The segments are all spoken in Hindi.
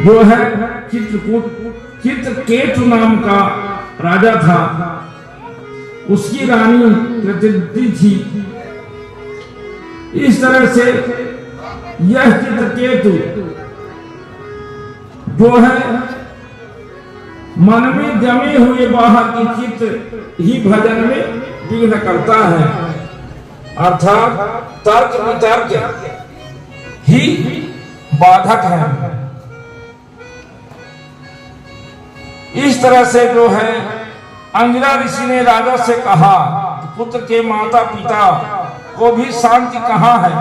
जो है चित्रकेतु नाम का राजा था, उसकी रानी प्रतिद्वती थी। इस तरह से यह चित्रकेतु जो है मन में जमे हुए बाहर की चित्र ही भजन में विघ्न करता है, अर्थात तर्क वितर्क ही बाधक है। इस तरह से जो है अंगिरा ऋषि ने राजा से कहा, पुत्र के माता पिता को भी शांति कहाँ है,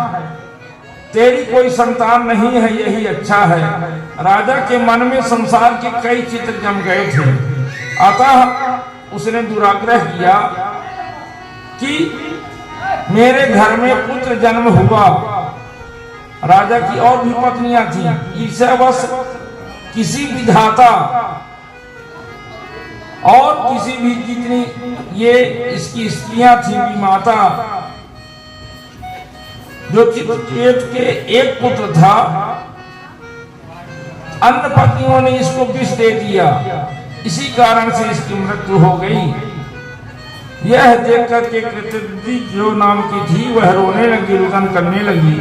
तेरी कोई संतान नहीं है, यही अच्छा है। राजा के मन में संसार के कई चित्र जम गए थे, अतः उसने दुराग्रह किया कि मेरे घर में पुत्र जन्म हुआ। राजा की और भी पत्नियां थीं, ईर्ष्यावश किसी विधाता और किसी भी जितनी ये इसकी स्त्रियां थी विमाता, जो चित्रकेतु के एक पुत्र था, अन्य पत्नियों ने इसको विष दे दिया, इसी कारण से इसकी मृत्यु हो गई। यह देखकर के प्रतिद्वती जो नाम की थी वह रोने लगी, रुदन करने लगी।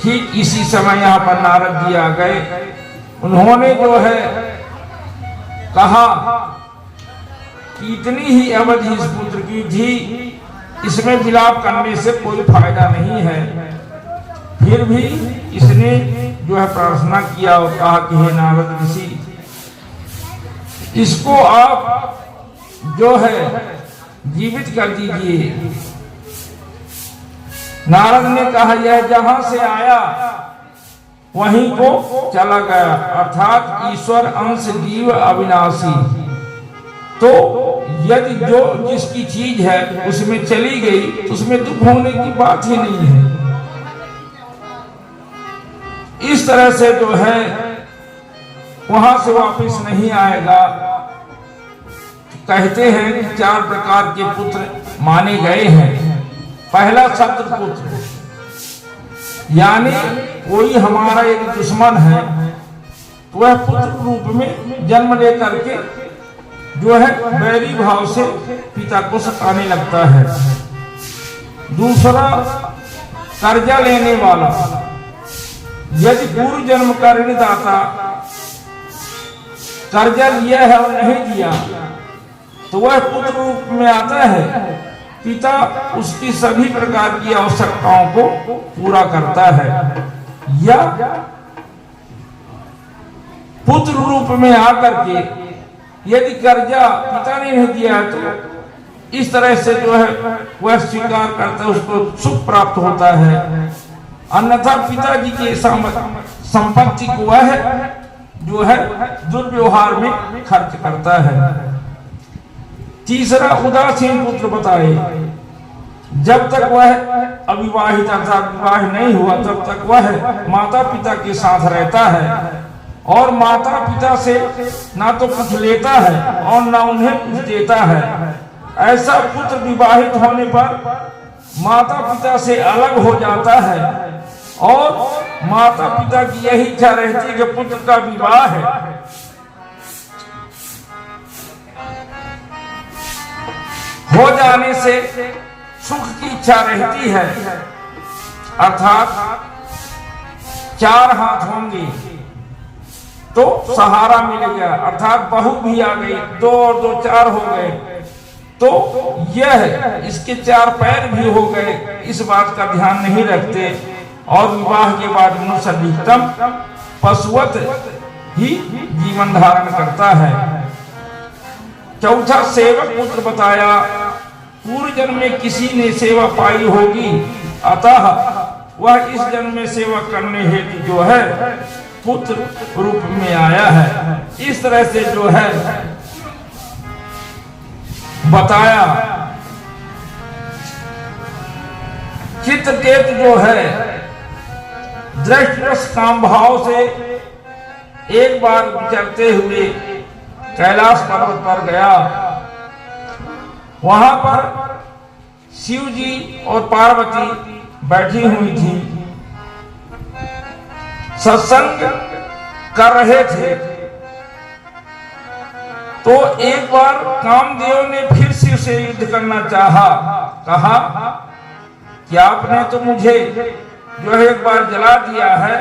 ठीक इसी समय यहाँ पर नारद जी आ गए। उन्होंने जो है कहा कि इतनी ही अवधि इस पुत्र की थी, इसमें विलाप करने से कोई फायदा नहीं है। फिर भी इसने जो है प्रार्थना किया और कहा कि हे नारद ऋषि, इसको आप जो है जीवित कर दीजिए। नारद ने कहा यह जहां से आया वहीं को चला गया, अर्थात ईश्वर अंश जीव अविनाशी। तो यदि जो जिसकी चीज है उसमें चली गई तो उसमें दुख होने की बात ही नहीं है। इस तरह से जो है वहां से वापस नहीं आएगा। कहते हैं कि 4 प्रकार के पुत्र माने गए हैं। पहला शत्रुपुत्र, यानी कोई हमारा एक दुश्मन है तो वह पुत्र रूप में जन्म लेकर के जो है बैरी भाव से पिता को सताने लगता है। दूसरा कर्जा लेने वाला, यदि पूर्व जन्म का ऋणदाता कर्जा लिया है और नहीं दिया तो वह पुत्र रूप में आता है। पिता उसकी सभी प्रकार की आवश्यकताओं को पूरा करता है। या पुत्र रूप में आकर के यदि कर्जा पिता ने नहीं दिया है तो इस तरह से जो है वह स्वीकार करता है, उसको सुख प्राप्त होता है। अन्यथा पिताजी की संपत्ति को वह जो है दुर्व्यवहार में खर्च करता है। तीसरा उदासीन पुत्र बताए, जब तक वह अविवाहित अर्थात विवाह नहीं हुआ तब तक वह माता पिता के साथ रहता है और माता पिता से ना तो कुछ लेता है और ना उन्हें कुछ देता है। ऐसा पुत्र विवाहित होने पर माता पिता से अलग हो जाता है और माता पिता की यही इच्छा रहती है कि पुत्र का विवाह है। हो जाने से सुख की इच्छा रहती है, अर्थात 4 हाथ होंगे तो सहारा मिल गया, अर्थात बहू भी आ गई, 2 और 2 4 हो गए तो यह इसके 4 पैर भी हो गए। इस बात का ध्यान नहीं रखते और विवाह के बाद मनुष्य अधिकतम पशुवत ही जीवन धारण करता है। चौथा सेवक पुत्र बताया, पूर्व जन्म में किसी ने सेवा पाई होगी, अतः वह इस जन्म में सेवा करने हेतु जो है पुत्र रूप में आया है। इस तरह से जो है बताया। चित्रकेतु जो है दृष्ट काम भाव से एक बार विचरते हुए कैलाश पर्वत पर गया। वहां पर शिव जी और पार्वती बैठी हुई थी। सत्संग कर रहे थे, तो एक बार कामदेव ने फिर से उसे युद्ध करना चाहा। कहा कि आपने तो मुझे जो है एक बार जला दिया है।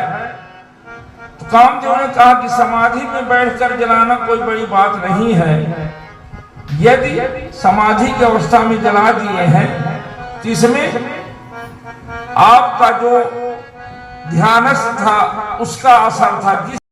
तो कामदेव ने कहा कि समाधि में बैठकर जलाना कोई बड़ी बात नहीं है। यदि समाधि की अवस्था में जला दिए हैं तो इसमें आपका जो ध्यानस्थ था उसका असर था।